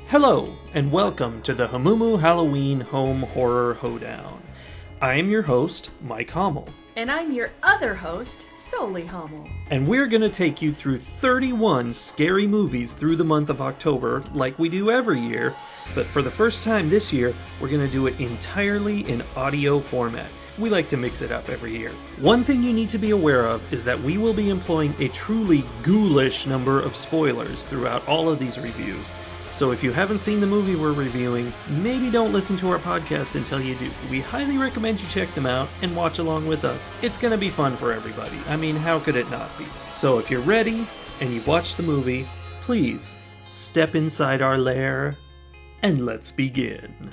Hello, and welcome to the Hamumu Halloween Home Horror Hoedown. I am your host, Mike Hommel. And I'm your other host, Solely Hommel. And we're going to take you through 31 scary movies through the month of October, like we do every year. But for the first time this year, we're going to do it entirely in audio format. We like to mix it up every year. One thing you need to be aware of is that we will be employing a truly ghoulish number of spoilers throughout all of these reviews. So if you haven't seen the movie we're reviewing, maybe don't listen to our podcast until you do. We highly recommend you check them out and watch along with us. It's going to be fun for everybody. I mean, how could it not be? So if you're ready and you've watched the movie, please step inside our lair and let's begin.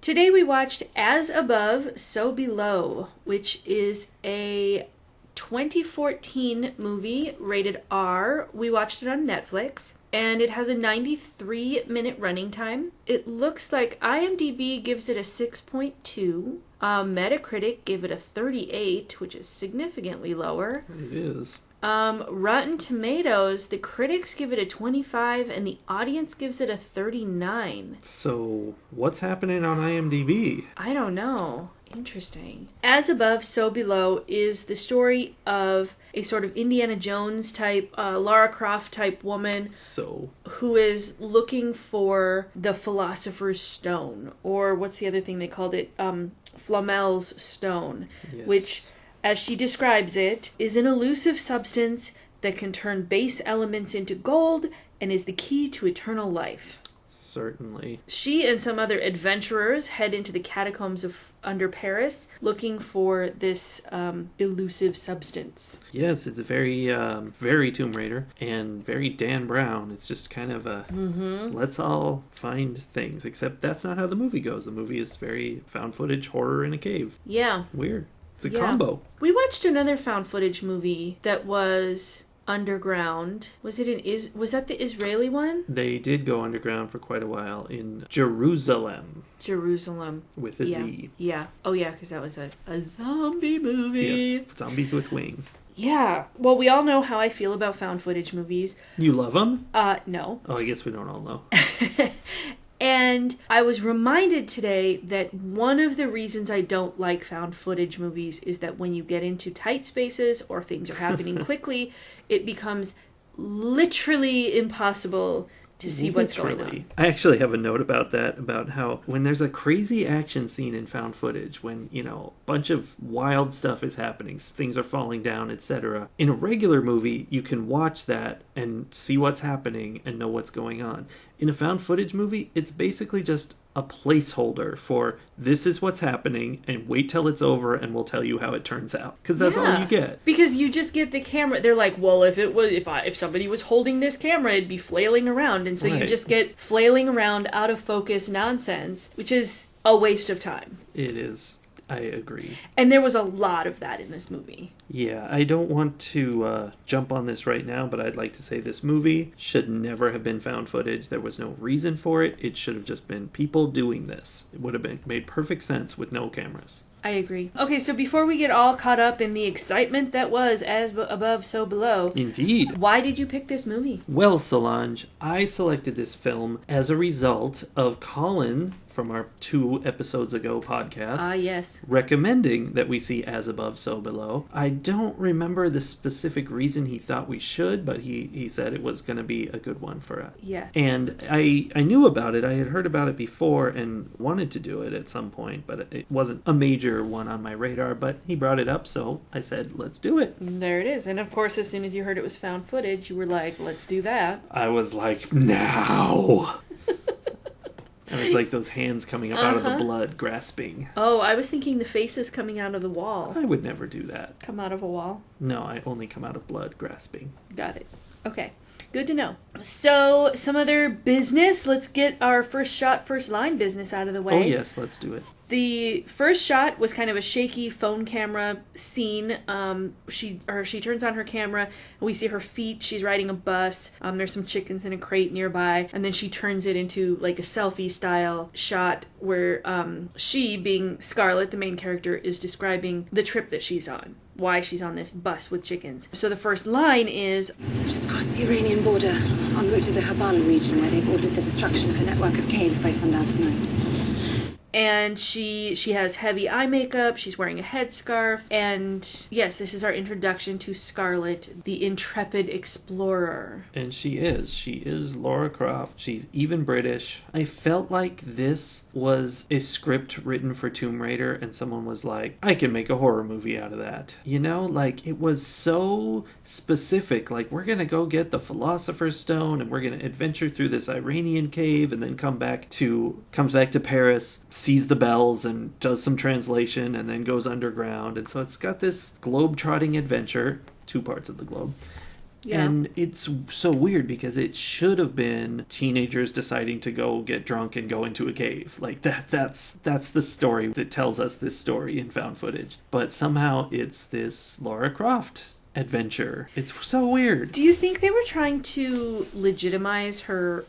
Today we watched As Above, So Below, which is a 2014 movie, rated R. We watched it on Netflix, and it has a 93-minute running time. It looks like IMDb gives it a 6.2. Metacritic gave it a 38, which is significantly lower. It is. Rotten Tomatoes, the critics give it a 25, and the audience gives it a 39. So, what's happening on IMDb? I don't know. Interesting. As Above, So Below is the story of a sort of Indiana Jones type, Lara Croft type woman who is looking for the Philosopher's Stone, or what's the other thing they called it? Flamel's Stone, yes. Which, as she describes it, is an elusive substance that can turn base elements into gold and is the key to eternal life. Certainly. She and some other adventurers head into the catacombs under Paris looking for this elusive substance. Yes, it's a very Tomb Raider and very Dan Brown. It's just kind of a let's all find things, except that's not how the movie goes. The movie is very found footage horror in a cave. Yeah. Weird. It's a combo. We watched another found footage movie that was underground. Was that the Israeli one? They did go underground for quite a while in Jerusalem. With a Z. Yeah. Oh yeah, because that was a zombie movie. Yes, zombies with wings. Yeah. Well, we all know how I feel about found footage movies. You love them? No. Oh, I guess we don't all know. And I was reminded today that one of the reasons I don't like found footage movies is that when you get into tight spaces or things are happening quickly, it becomes literally impossible to see what's going on. I actually have a note about that, about how when there's a crazy action scene in found footage, when, a bunch of wild stuff is happening, things are falling down, etc. In a regular movie, you can watch that and see what's happening and know what's going on. In a found footage movie, it's basically just a placeholder for this is what's happening and wait till it's over and we'll tell you how it turns out. Because that's all you get. Because you just get the camera. They're like, well, if somebody was holding this camera, it'd be flailing around. And so you just get flailing around, out of focus nonsense, which is a waste of time. It is. I agree. And there was a lot of that in this movie. Yeah, I don't want to jump on this right now, but I'd like to say this movie should never have been found footage. There was no reason for it. It should have just been people doing this. It would have made perfect sense with no cameras. I agree. Okay, so before we get all caught up in the excitement that was As Above, So Below... Indeed. Why did you pick this movie? Well, Solange, I selected this film as a result of Colin, from our 2 episodes ago podcast, yes, recommending that we see As Above, So Below. I don't remember the specific reason he thought we should, but he said it was going to be a good one for us. Yeah. And I knew about it. I had heard about it before and wanted to do it at some point, but it wasn't a major one on my radar, but he brought it up, so I said, let's do it. There it is. And of course, as soon as you heard it was found footage, you were like, let's do that. I was like, now! And it's like those hands coming up out of the blood, grasping. Oh, I was thinking the faces coming out of the wall. I would never do that. Come out of a wall? No, I only come out of blood, grasping. Got it. Okay. Good to know. So, some other business. Let's get our first shot, first line business out of the way. Oh, yes, let's do it. The first shot was kind of a shaky phone camera scene. She turns on her camera, and we see her feet. She's riding a bus. There's some chickens in a crate nearby, and then she turns it into like a selfie-style shot where she, being Scarlett, the main character, is describing the trip that she's on. Why she's on this bus with chickens. So the first line is, Just crossed the arena. Iranian border, en route to the Haban region, where they've ordered the destruction of a network of caves by sundown tonight. And she has heavy eye makeup, she's wearing a headscarf, and yes, this is our introduction to Scarlet, the intrepid explorer. And she is Lara Croft. She's even British. I felt like this was a script written for Tomb Raider and someone was like, I can make a horror movie out of that. You know, like it was so specific, like we're gonna go get the Philosopher's Stone and we're gonna adventure through this Iranian cave and then comes back to Paris, sees the bells and does some translation and then goes underground. And so it's got this globe-trotting adventure, 2 parts of the globe. Yeah. And it's so weird because it should have been teenagers deciding to go get drunk and go into a cave. Like that's the story that tells us this story in found footage. But somehow it's this Lara Croft adventure. It's so weird. Do you think they were trying to legitimize her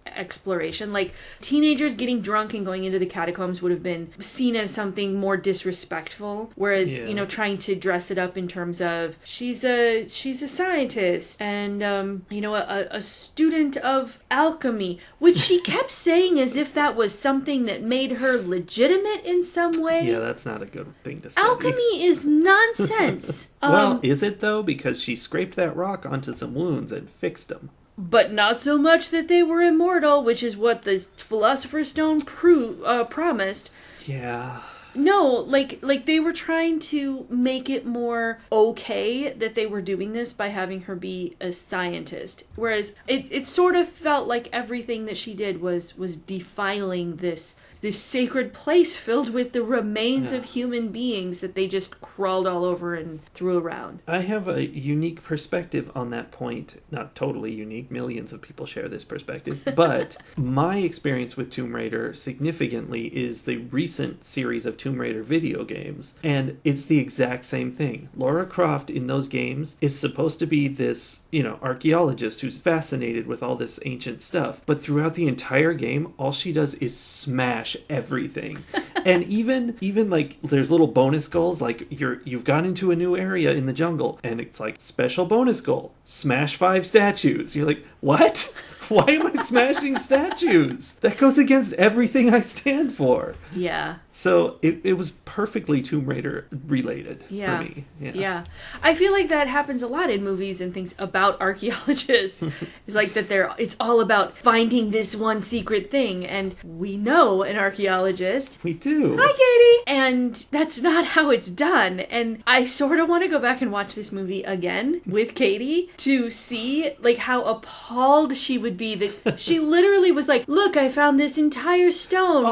exploration? Like, teenagers getting drunk and going into the catacombs would have been seen as something more disrespectful, whereas you know, trying to dress it up in terms of she's a scientist and you know, a student of alchemy, which she kept saying as if that was something that made her legitimate in some way. Yeah, that's not a good thing to study. Alchemy is nonsense. Well, is it though? Because she scraped that rock onto some wounds and fixed them. But not so much that they were immortal, which is what the Philosopher's Stone promised. Yeah. No, like they were trying to make it more okay that they were doing this by having her be a scientist. Whereas it sort of felt like everything that she did was defiling this sacred place filled with the remains of human beings that they just crawled all over and threw around. I have a unique perspective on that point. Not totally unique. Millions of people share this perspective. But my experience with Tomb Raider significantly is the recent series of Tomb Raider video games. And it's the exact same thing. Lara Croft in those games is supposed to be this, you know, archaeologist who's fascinated with all this ancient stuff. But throughout the entire game, all she does is smash everything. And even like there's little bonus goals, like you've gone into a new area in the jungle and it's like special bonus goal, smash 5 statues. You're like, what? Why am I smashing statues? That goes against everything I stand for. Yeah. So it was perfectly Tomb Raider related for me. Yeah. I feel like that happens a lot in movies and things about archaeologists. It's like that it's all about finding this one secret thing. And we know an archaeologist. We do. Hi, Katie! And that's not how it's done. And I sort of want to go back and watch this movie again with Katie to see like how appalled she would be that she literally was like, look, I found this entire stone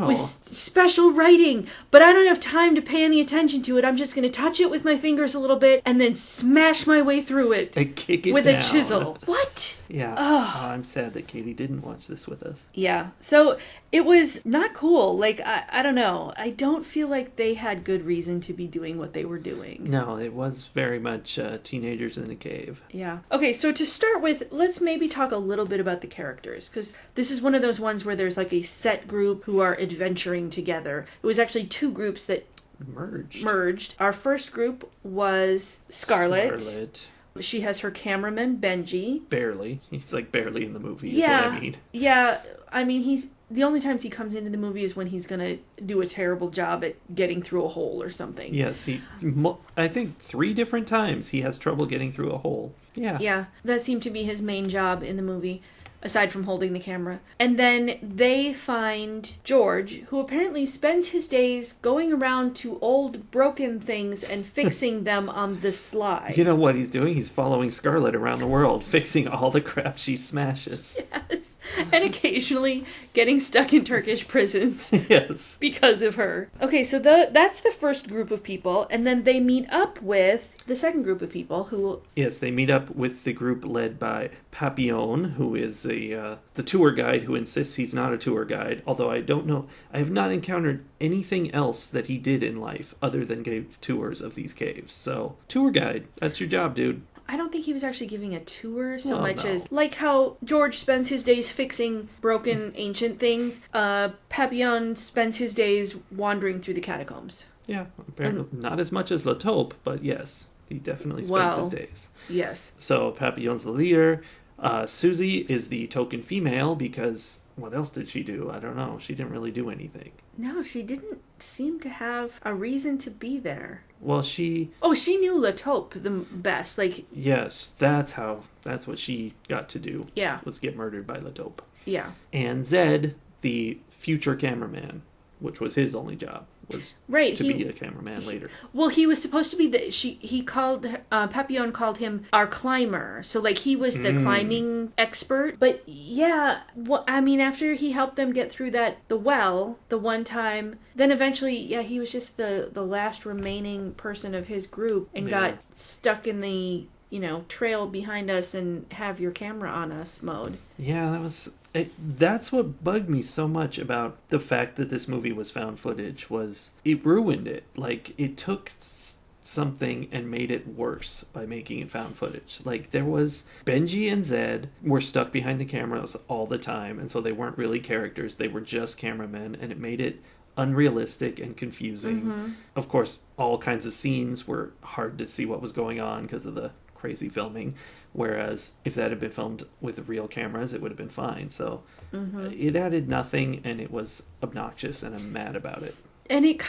with special writing, but I don't have time to pay any attention to it. I'm just going to touch it with my fingers a little bit and then smash my way through it and kick it with down. A chisel. What? Yeah. Oh, I'm sad that Katie didn't watch this with us. Yeah. So it was not cool. Like, I don't know. I don't feel like they had good reason to be doing what they were doing. No, it was very much teenagers in a cave. Yeah. Okay, so to start with, let's maybe talk a little bit about the characters, because this is one of those ones where there's like a set group who are adventuring together. It was actually 2 groups that merged. Our first group was Scarlet. She has her cameraman, Benji. Barely. He's like barely in the movie, is what I mean. Yeah. I mean, the only times he comes into the movie is when he's going to do a terrible job at getting through a hole or something. Yes, I think 3 different times he has trouble getting through a hole. Yeah. Yeah, that seemed to be his main job in the movie, aside from holding the camera. And then they find George, who apparently spends his days going around to old broken things and fixing them on the sly. You know what he's doing? He's following Scarlet around the world, fixing all the crap she smashes. Yes. And occasionally getting stuck in Turkish prisons. Yes. Because of her. Okay, so that's the first group of people, and then they meet up with the second group of people who... Yes, they meet up with the group led by Papillon, who is the tour guide who insists he's not a tour guide, although I don't know, I have not encountered anything else that he did in life other than gave tours of these caves. So, tour guide, that's your job, dude. I don't think he was actually giving a tour so much as like how George spends his days fixing broken ancient things. Papillon spends his days wandering through the catacombs. Yeah, apparently not as much as La Taupe, but yes. He definitely spends his Wow. days. Yes. So Papillon's the leader. Susie is the token female because what else did she do? I don't know. She didn't really do anything. No, she didn't seem to have a reason to be there. Well, she... Oh, she knew La Taupe the best. Like, Yes, that's what she got to do. yeah. Was get murdered by La Taupe. Yeah. And Zed, the future cameraman, which was his only job, was Right. to be a cameraman later. Well, he was supposed to be he called, Papillon called him our climber. So, like, he was the climbing expert. But, yeah, after he helped them get through the one time, then eventually, yeah, he was just the last remaining person of his group and got stuck in the, trail behind us and have your camera on us mode. Yeah, that's what bugged me so much about the fact that this movie was found footage, was it ruined it. Like, it took something and made it worse by making it found footage. Like, there was Benji and Zed were stuck behind the cameras all the time, and so they weren't really characters, they were just cameramen, and it made it unrealistic and confusing. Mm-hmm. Of course, all kinds of scenes were hard to see what was going on because of the crazy filming, whereas if that had been filmed with real cameras, it would have been fine. So it added nothing, and it was obnoxious, and I'm mad about it. And it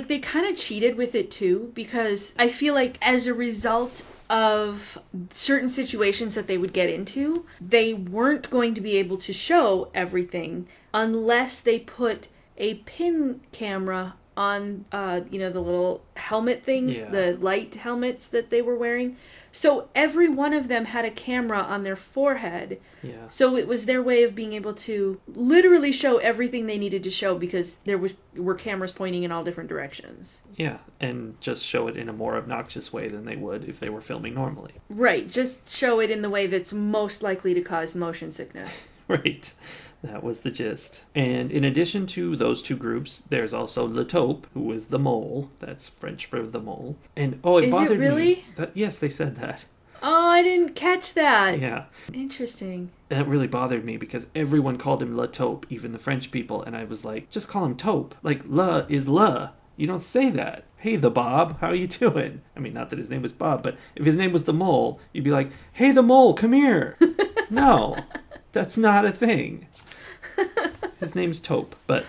they kind of cheated with it too, because I feel like as a result of certain situations that they would get into, they weren't going to be able to show everything unless they put a pin camera on, the little helmet things, the light helmets that they were wearing. So every one of them had a camera on their forehead. Yeah. So it was their way of being able to literally show everything they needed to show, because there were cameras pointing in all different directions. Yeah, and just show it in a more obnoxious way than they would if they were filming normally. Right, just show it in the way that's most likely to cause motion sickness. Right. That was the gist. And in addition to those two groups, there's also La Taupe, who is the mole. That's French for the mole. And it bothered me. Really? Yes, they said that. Oh, I didn't catch that. Yeah. Interesting. And it really bothered me because everyone called him La Taupe, even the French people, and I was like, just call him Taupe. Like, La is La. You don't say that. Hey, the Bob, how you doing? I mean, not that his name was Bob, but if his name was the mole, you'd be like, hey, the mole, come here. No, that's not a thing. His name's Taupe, but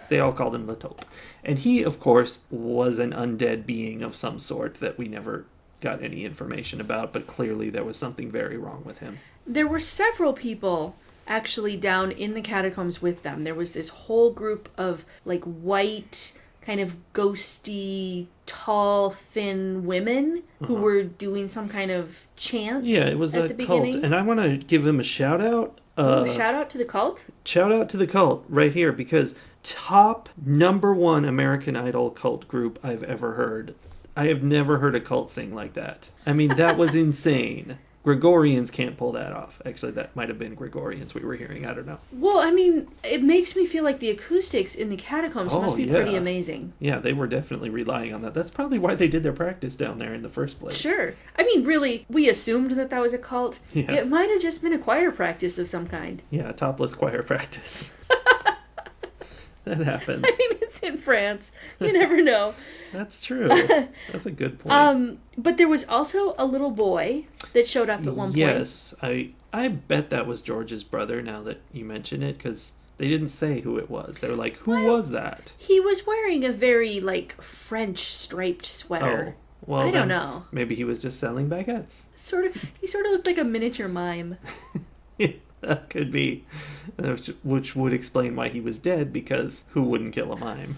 they all called him La Taupe. And he, of course, was an undead being of some sort that we never got any information about, but clearly there was something very wrong with him. There were several people actually down in the catacombs with them. There was this whole group of, like, white, kind of ghosty, tall, thin women who were doing some kind of chant. Yeah, it was at a the cult. beginning. And I want to give them a shout out. Shout out to the cult? Shout out to the cult right here, because top #1 American Idol cult group I've ever heard. I have never heard a cult sing like that. I mean, that was insane. Gregorians can't pull that off. Actually, that might have been Gregorians we were hearing. I don't know. Well, I mean, it makes me feel like the acoustics in the catacombs must be pretty amazing. Yeah, they were definitely relying on that. That's probably why they did their practice down there in the first place. Sure. I mean, really, we assumed that was a cult. Yeah. It might have just been a choir practice of some kind. Yeah, topless choir practice. That happens. I mean, it's in France. You never know. That's true. That's a good point. But there was also a little boy that showed up at one point. Yes, I bet that was George's brother, now that you mention it, because they didn't say who it was. They were like, who was that? He was wearing a very, like, French striped sweater. Oh, well, I don't know. Maybe he was just selling baguettes. He sort of looked like a miniature mime. That could be. Which would explain why he was dead, because who wouldn't kill a mime?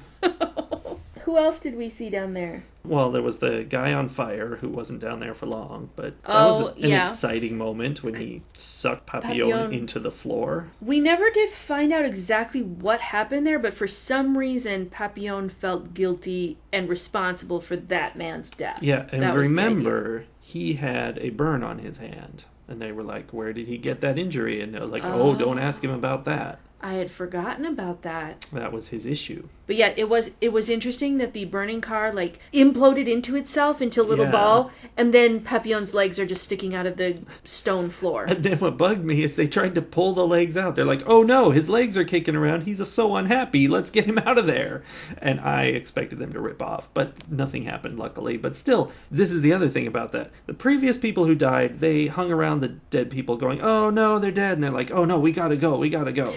Who else did we see down there? Well, there was the guy on fire who wasn't down there for long, but that was an exciting moment when he sucked Papillon into the floor. We never did find out exactly what happened there, but for some reason, Papillon felt guilty and responsible for that man's death. Yeah, and remember, he had a burn on his hand. And they were like, where did he get that injury? And they were like, oh, don't ask him about that. I had forgotten about that. That was his issue. But yeah, it was interesting that the burning car like imploded into itself into a little ball, and then Papillon's legs are just sticking out of the stone floor. And then what bugged me is they tried to pull the legs out. They're like, oh no, his legs are kicking around. He's so unhappy. Let's get him out of there. And I expected them to rip off, but nothing happened, luckily. But still, this is the other thing about that. The previous people who died, they hung around the dead people going, oh no, they're dead. And they're like, oh no, we gotta go.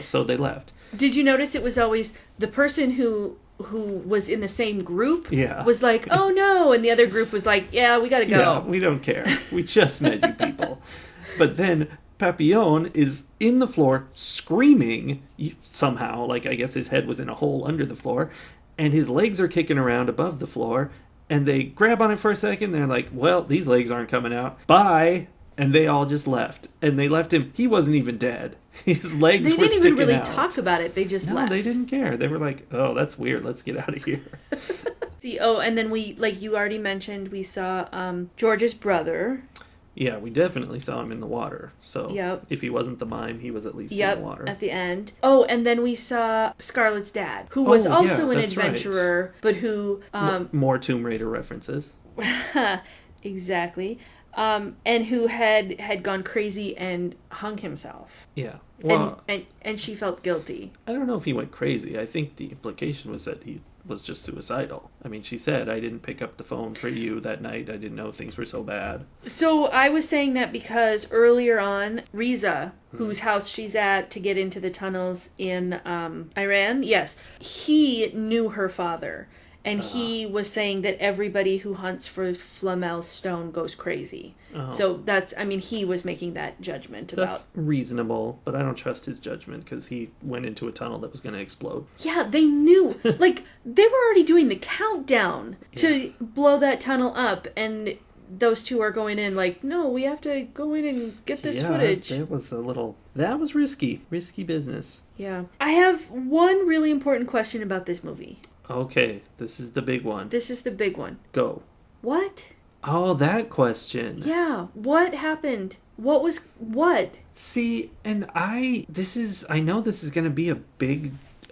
So they left. Did you notice it was always the person who was in the same group was like, oh no, and the other group was like, yeah, we gotta go. Yeah, we don't care. We just met you people. But then Papillon is in the floor screaming somehow, like I guess his head was in a hole under the floor, and his legs are kicking around above the floor, and they grab on it for a second, they're like, well, these legs aren't coming out. Bye. And they all just left. And they left him. He wasn't even dead. His legs were sticking out. They didn't even really talk about it. They just left. No, they didn't care. They were like, oh, that's weird. Let's get out of here. See, and then we, like you already mentioned, we saw George's brother. Yeah, we definitely saw him in the water. So if he wasn't the mime, he was at least in the water. At the end. Oh, and then we saw Scarlett's dad, who was also an adventurer, but who... more Tomb Raider references. Exactly. And who had gone crazy and hung himself. Yeah. Well, and she felt guilty. I don't know if he went crazy. I think the implication was that he was just suicidal. I mean, she said, I didn't pick up the phone for you that night. I didn't know things were so bad. So I was saying that because earlier on, Riza, whose house she's at to get into the tunnels in Iran, yes, he knew her father. And he was saying that everybody who hunts for Flamel's stone goes crazy. So he was making that judgment about... That's reasonable, but I don't trust his judgment because he went into a tunnel that was going to explode. Yeah, they knew. Like, they were already doing the countdown to blow that tunnel up, and those two are going in like, no, we have to go in and get this footage. That was risky business. Yeah. I have one really important question about this movie. Okay, this is the big one. Go. What? Oh, that question. Yeah, what happened? What? See, and I know this is going to be a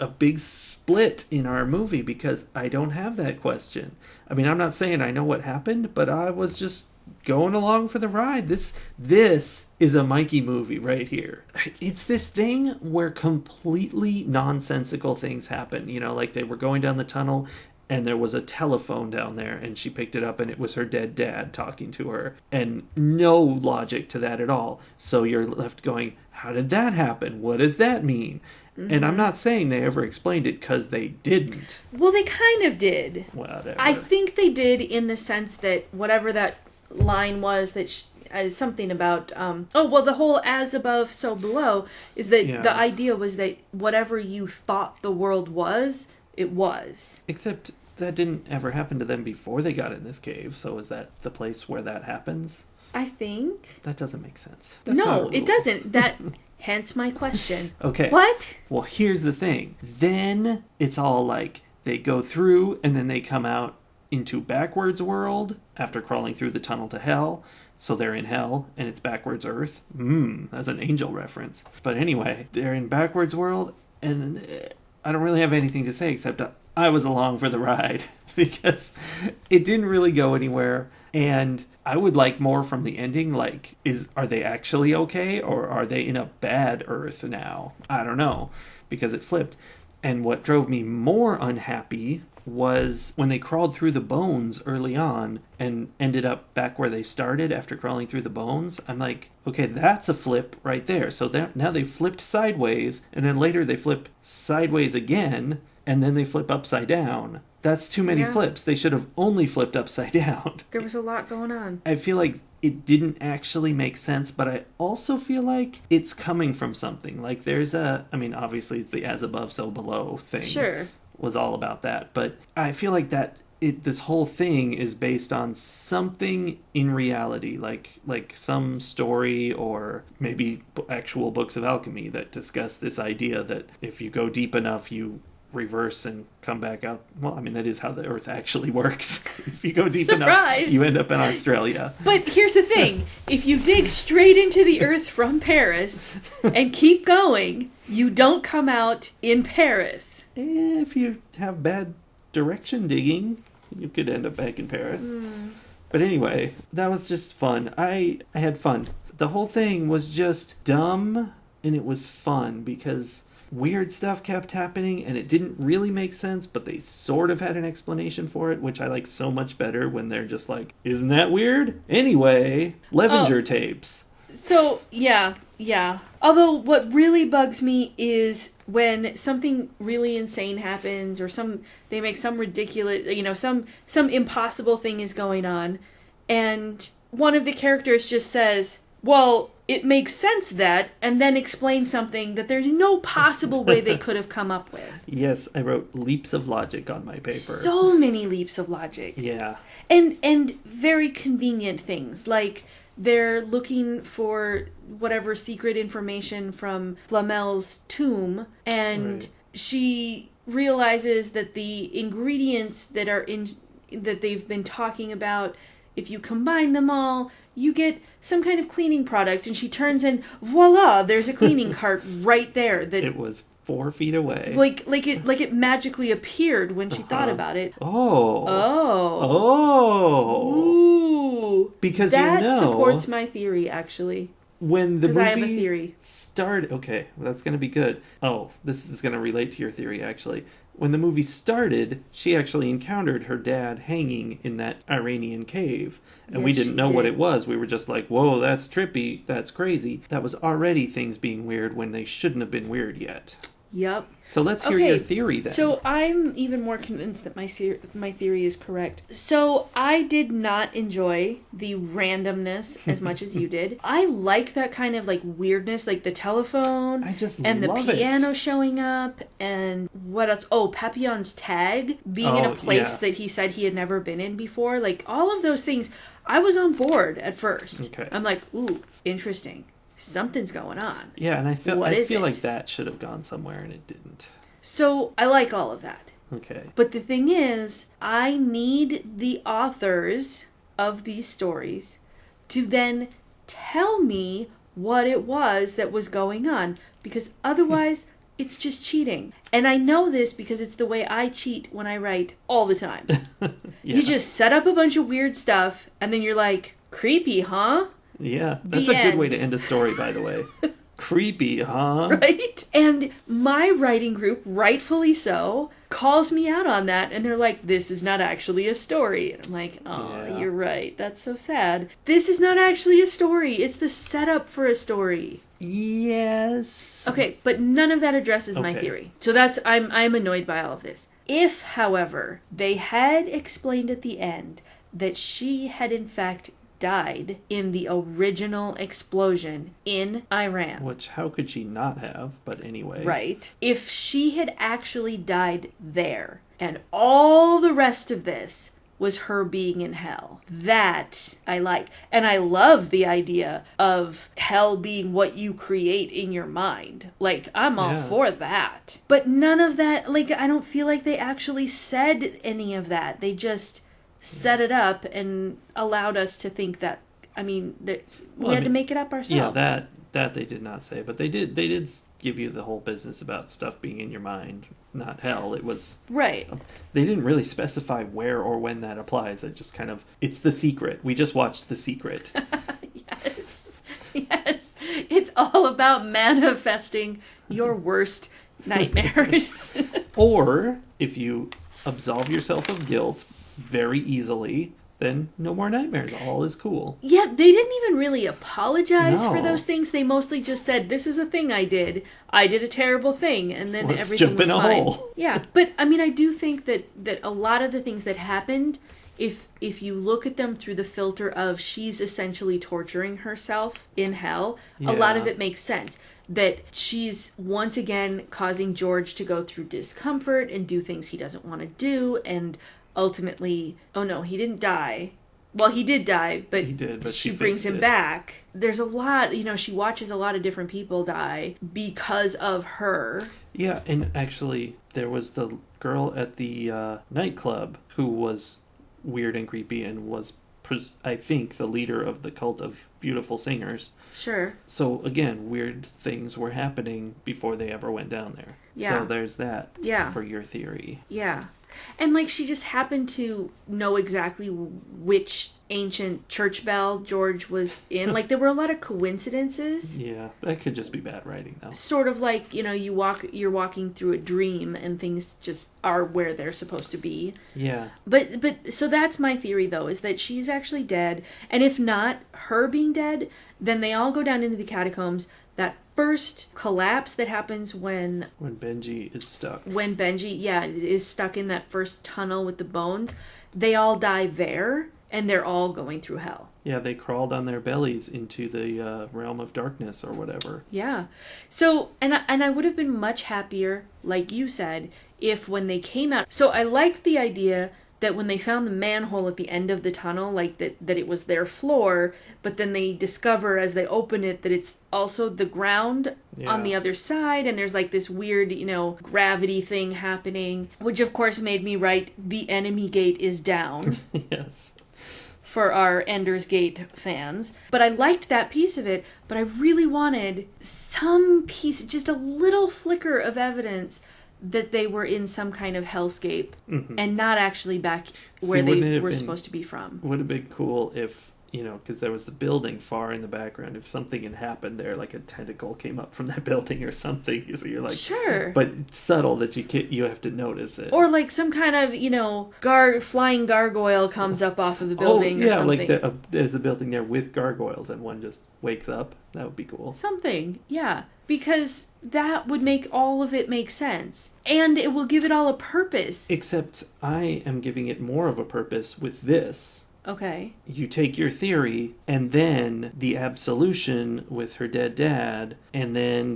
big split in our movie because I don't have that question. I mean, I'm not saying I know what happened, but I was just going along for the ride. This is a Mikey movie right here. It's this thing where completely nonsensical things happen. You know, like they were going down the tunnel and there was a telephone down there and she picked it up and it was her dead dad talking to her. And no logic to that at all. So you're left going, how did that happen? What does that mean? Mm-hmm. And I'm not saying they ever explained it because they didn't. Well, they kind of did. Whatever. I think they did in the sense that whatever that line was that something about the whole as above so below is that the idea was that whatever you thought the world was, it was. Except that didn't ever happen to them before they got in this cave, so is that the place where that happens? I think that doesn't make sense. No, it doesn't. That hence my question. Okay, what? Well, here's the thing. Then it's all like they go through and then they come out into backwards world after crawling through the tunnel to hell. So they're in hell and it's backwards earth. That's an Angel reference. But anyway, they're in backwards world and I don't really have anything to say except I was along for the ride because it didn't really go anywhere. And I would like more from the ending. Like, are they actually okay or are they in a bad earth now? I don't know because it flipped. And what drove me more unhappy was when they crawled through the bones early on and ended up back where they started after crawling through the bones. I'm like, okay, that's a flip right there. So now they flipped sideways, and then later they flip sideways again, and then they flip upside down. That's too many flips. They should have only flipped upside down. There was a lot going on. I feel like it didn't actually make sense, but I also feel like it's coming from something. Like obviously it's the as above, so below thing. Sure. Was all about that, but I feel like this whole thing is based on something in reality, like some story or maybe actual books of alchemy that discuss this idea that if you go deep enough, you reverse and come back out. Well, I mean, that is how the Earth actually works. If you go deep Surprise! enough, you end up in Australia. But here's the thing. If you dig straight into the Earth from Paris and keep going, you don't come out in Paris. If you have bad direction digging, you could end up back in Paris. But anyway, that was just fun. I had fun. The whole thing was just dumb, and it was fun because weird stuff kept happening, and it didn't really make sense, but they sort of had an explanation for it, which I like so much better when they're just like, isn't that weird? Anyway, Levenger tapes. So, yeah. Although what really bugs me is when something really insane happens or they make some ridiculous, some impossible thing is going on, and one of the characters just says, well, it makes sense that, and then explain something that there's no possible way they could have come up with. Yes, I wrote leaps of logic on my paper. So many leaps of logic. Yeah. And very convenient things, like they're looking for whatever secret information from Flamel's tomb, and she realizes that the ingredients that they've been talking about, if you combine them all, you get some kind of cleaning product, and she turns and voila, there's a cleaning cart right there. That it was 4 feet away. Like it magically appeared when she thought about it. Oh. Ooh. Because that supports my theory, actually. When the movie I have a theory. started... Okay, well, that's going to be good. Oh, this is going to relate to your theory, actually. When the movie started, she actually encountered her dad hanging in that Iranian cave. And we didn't know what it was. We were just like, whoa, that's trippy. That's crazy. That was already things being weird when they shouldn't have been weird yet. Yep. So let's hear your theory then. So I'm even more convinced that my theory is correct. So I did not enjoy the randomness as much as you did. I like that kind of like weirdness, like the telephone and the piano showing up, and what else? Oh, Papillon's tag being in a place that he said he had never been in before. Like all of those things, I was on board at first. Okay. I'm like, ooh, interesting. Something's going on. Yeah, and I feel like that should have gone somewhere, and it didn't. So I like all of that. Okay. But the thing is, I need the authors of these stories to then tell me what it was that was going on, because otherwise it's just cheating. And I know this because it's the way I cheat when I write all the time. You just set up a bunch of weird stuff, and then you're like, creepy, huh? Yeah, that's a good way to end a story, by the way. Creepy, huh? Right? And my writing group, rightfully so, calls me out on that, and they're like, this is not actually a story. And I'm like, you're right. That's so sad. This is not actually a story. It's the setup for a story. Yes. Okay, but none of that addresses my theory. So I'm annoyed by all of this. If, however, they had explained at the end that she had in fact died in the original explosion in Iran. Which, how could she not have? But anyway. Right. If she had actually died there, and all the rest of this was her being in hell, that I like. And I love the idea of hell being what you create in your mind. Like, I'm all for that. But none of that, like, I don't feel like they actually said any of that. They just set it up and allowed us to think that, I mean, we had to make it up ourselves. Yeah, that they did not say, but they did give you the whole business about stuff being in your mind, not hell. It was right. They didn't really specify where or when that applies. It just kind of, it's The Secret. We just watched The Secret. Yes. It's all about manifesting your worst nightmares. Or if you absolve yourself of guilt very easily, then no more nightmares. All is cool. Yeah, they didn't even really apologize for those things. They mostly just said, this is a thing I did. I did a terrible thing. And then everything was fine. Jump in a hole. Yeah, but I mean, I do think that a lot of the things that happened, if you look at them through the filter of she's essentially torturing herself in hell, a lot of it makes sense. That she's once again causing George to go through discomfort and do things he doesn't want to do, and ultimately, oh no, he didn't die. Well, he did die, but, she brings him fixed it. back. There's a lot, she watches a lot of different people die because of her. Yeah, and actually, there was the girl at the nightclub who was weird and creepy and was, I think, the leader of the cult of beautiful singers. Sure. So, again, weird things were happening before they ever went down there. Yeah. So there's that for your theory. Yeah. And, she just happened to know exactly which ancient church bell George was in. There were a lot of coincidences. Yeah, that could just be bad writing, though. Sort of you're walking through a dream and things just are where they're supposed to be. Yeah. But so that's my theory, though, is that she's actually dead. And if not her being dead, then they all go down into the catacombs. That first collapse that happens when Benji is stuck. When Benji, is stuck in that first tunnel with the bones, they all die there, and they're all going through hell. Yeah, they crawled on their bellies into the realm of darkness or whatever. Yeah. So, and I would have been much happier, like you said, if when they came out... So I liked the idea that when they found the manhole at the end of the tunnel, that it was their floor, but then they discover as they open it that it's also the ground on the other side, and there's this weird, gravity thing happening, which of course made me write, the enemy gate is down. Yes. For our Ender's Gate fans. But I liked that piece of it, but I really wanted some piece, just a little flicker of evidence that they were in some kind of hellscape and not actually back where they were supposed to be from. Would have been cool if, because there was the building far in the background, if something had happened there, like a tentacle came up from that building or something, so you're like... Sure. But subtle that you have to notice it. Or some kind of, flying gargoyle comes up off of the building or something. There's a building there with gargoyles and one just wakes up. That would be cool. Something, yeah. Because that would make all of it make sense. And it will give it all a purpose. Except I am giving it more of a purpose with this. Okay. You take your theory, and then the absolution with her dead dad, and then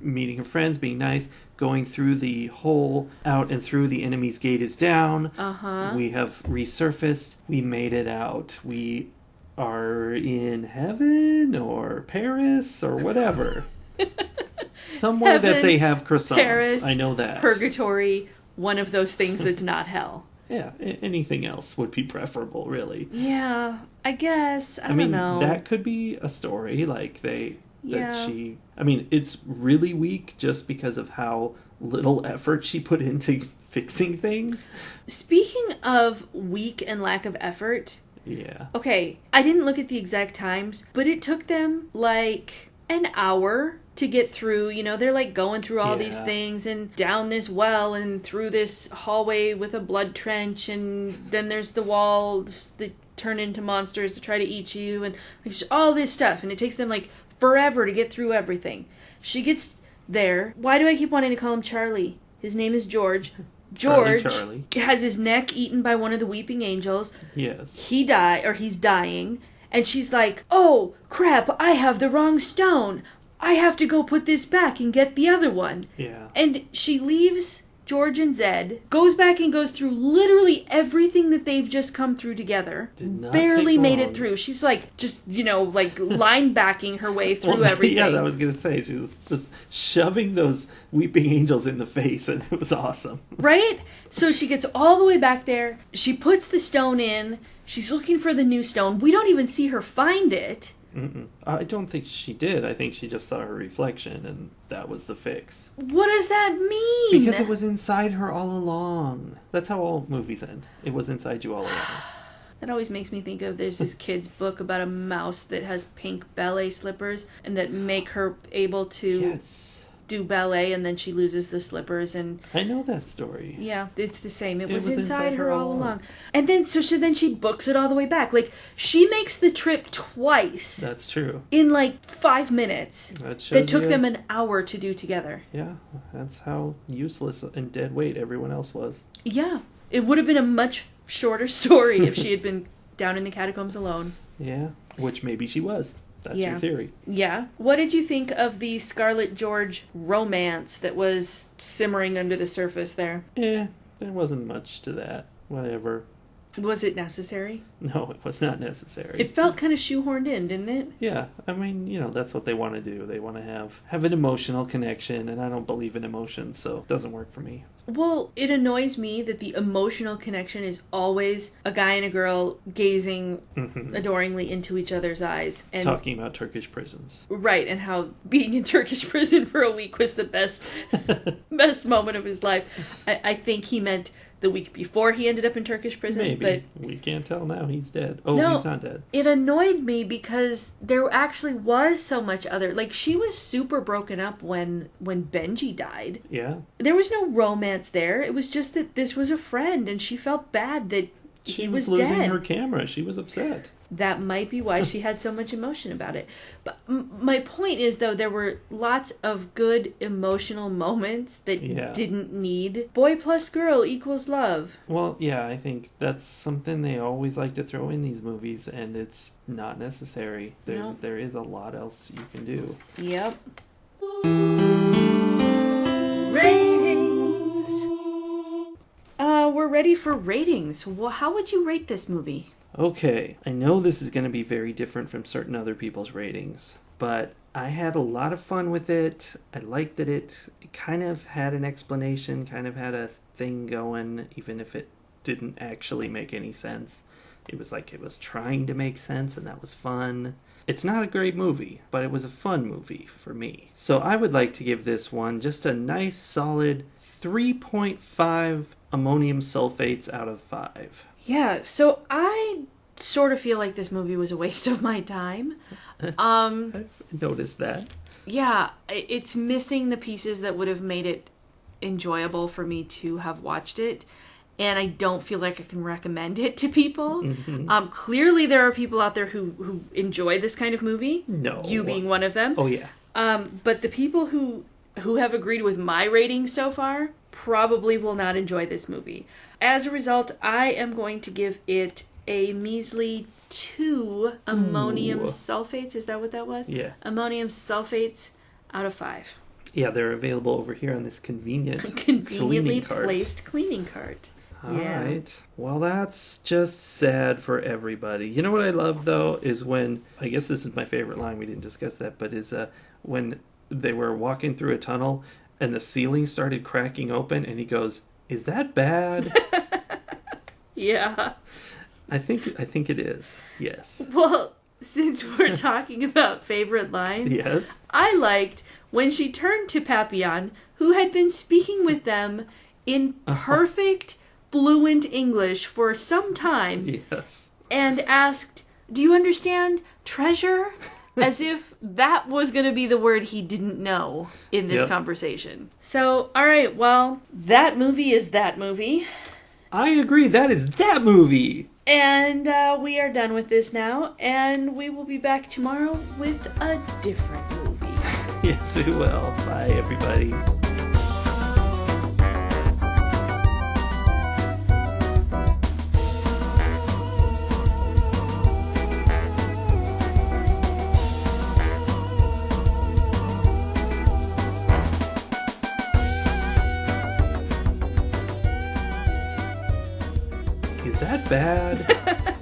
meeting her friends, being nice, going through the hole, out and through the enemy's gate is down. Uh-huh. We have resurfaced. We made it out. We are in heaven or Paris or whatever. Somewhere heaven, that they have croissants. Paris, I know that. Purgatory, one of those things that's not hell. Yeah, anything else would be preferable, really. Yeah, I guess. I don't know. That could be a story, it's really weak just because of how little effort she put into fixing things. Speaking of weak and lack of effort... Yeah. Okay, I didn't look at the exact times, but it took them an hour to get through. They're going through all these things and down this well and through this hallway with a blood trench, and then there's the walls that turn into monsters to try to eat you, and all this stuff, and it takes them forever to get through everything. She gets there. Why do I keep wanting to call him Charlie? His name is George. George Charlie. has his neck eaten by one of the weeping angels. Yes. He's dying. And she's like, oh, crap, I have the wrong stone. I have to go put this back and get the other one. Yeah. And she leaves George and Zed, goes back and goes through literally everything that they've just come through together. Barely made it through. She's line backing her way through everything. Yeah, I was going to say, she was just shoving those weeping angels in the face, and it was awesome. Right? So she gets all the way back there. She puts the stone in. She's looking for the new stone. We don't even see her find it. Mm-mm. I don't think she did. I think she just saw her reflection, and that was the fix. What does that mean? Because it was inside her all along. That's how all movies end. It was inside you all along. That always makes me think of, there's this kid's book about a mouse that has pink ballet slippers, and that make her able to do ballet, and then she loses the slippers. And I know that story. Yeah, it's the same. It was inside her all along. And then she books it all the way back. She makes the trip twice. That's true. In 5 minutes. That took them an hour to do together. Yeah, that's how useless and dead weight everyone else was. Yeah, it would have been a much shorter story if she had been down in the catacombs alone. Yeah, which maybe she was. That's your theory. Yeah. What did you think of the Scarlett George romance that was simmering under the surface there? There wasn't much to that. Whatever. Was it necessary? No, it was not necessary. It felt kind of shoehorned in, didn't it? Yeah, I mean, that's what they want to do. They want to have an emotional connection, and I don't believe in emotions, so it doesn't work for me. Well, it annoys me that the emotional connection is always a guy and a girl gazing adoringly into each other's eyes. And talking about Turkish prisons. Right, and how being in Turkish prison for a week was the best moment of his life. I think he meant the week before he ended up in Turkish prison. Maybe. But we can't tell now. He's dead. Oh, no, he's not dead. It annoyed me because there actually was so much other... Like, she was super broken up when Benji died. Yeah. There was no romance there. It was just that this was a friend, and she felt bad that he was dead. She was losing her camera. She was upset. That might be why she had so much emotion about it. But my point is, though, there were lots of good emotional moments that didn't need boy plus girl equals love. Well, yeah, I think that's something they always like to throw in these movies, and it's not necessary. There is a lot else you can do. Yep. Ratings. We're ready for ratings. Well, how would you rate this movie? Okay, I know this is going to be very different from certain other people's ratings, but I had a lot of fun with it. I liked that it kind of had an explanation, kind of had a thing going, even if it didn't actually make any sense. It was like it was trying to make sense, and that was fun. It's not a great movie, but it was a fun movie for me. So I would like to give this one just a nice, solid 3.5 ammonium sulfates out of 5. Yeah, so I sort of feel like this movie was a waste of my time. I've noticed that. Yeah, it's missing the pieces that would have made it enjoyable for me to have watched it. And I don't feel like I can recommend it to people. Mm-hmm. Clearly there are people out there who enjoy this kind of movie. No. You being one of them. Oh, yeah. But the people who have agreed with my ratings so far probably will not enjoy this movie. As a result, I am going to give it a measly 2 ammonium sulfates. Is that what that was? Yeah. Ammonium sulfates out of 5. Yeah, they're available over here on this conveniently placed cleaning cart. All right. Well, that's just sad for everybody. You know what I love, though, is when, I guess this is my favorite line, we didn't discuss that, but is when they were walking through a tunnel and the ceiling started cracking open and he goes, "Is that bad?" Yeah. I think it is. Yes. Well, since we're talking about favorite lines, yes, I liked when she turned to Papillon, who had been speaking with them in perfect, fluent English for some time, yes, and asked, "Do you understand treasure?" As if that was going to be the word he didn't know in this conversation. So, all right, well, that movie is that movie. I agree, that is that movie. And we are done with this now, and we will be back tomorrow with a different movie. Yes, we will. Bye, everybody. Is that bad?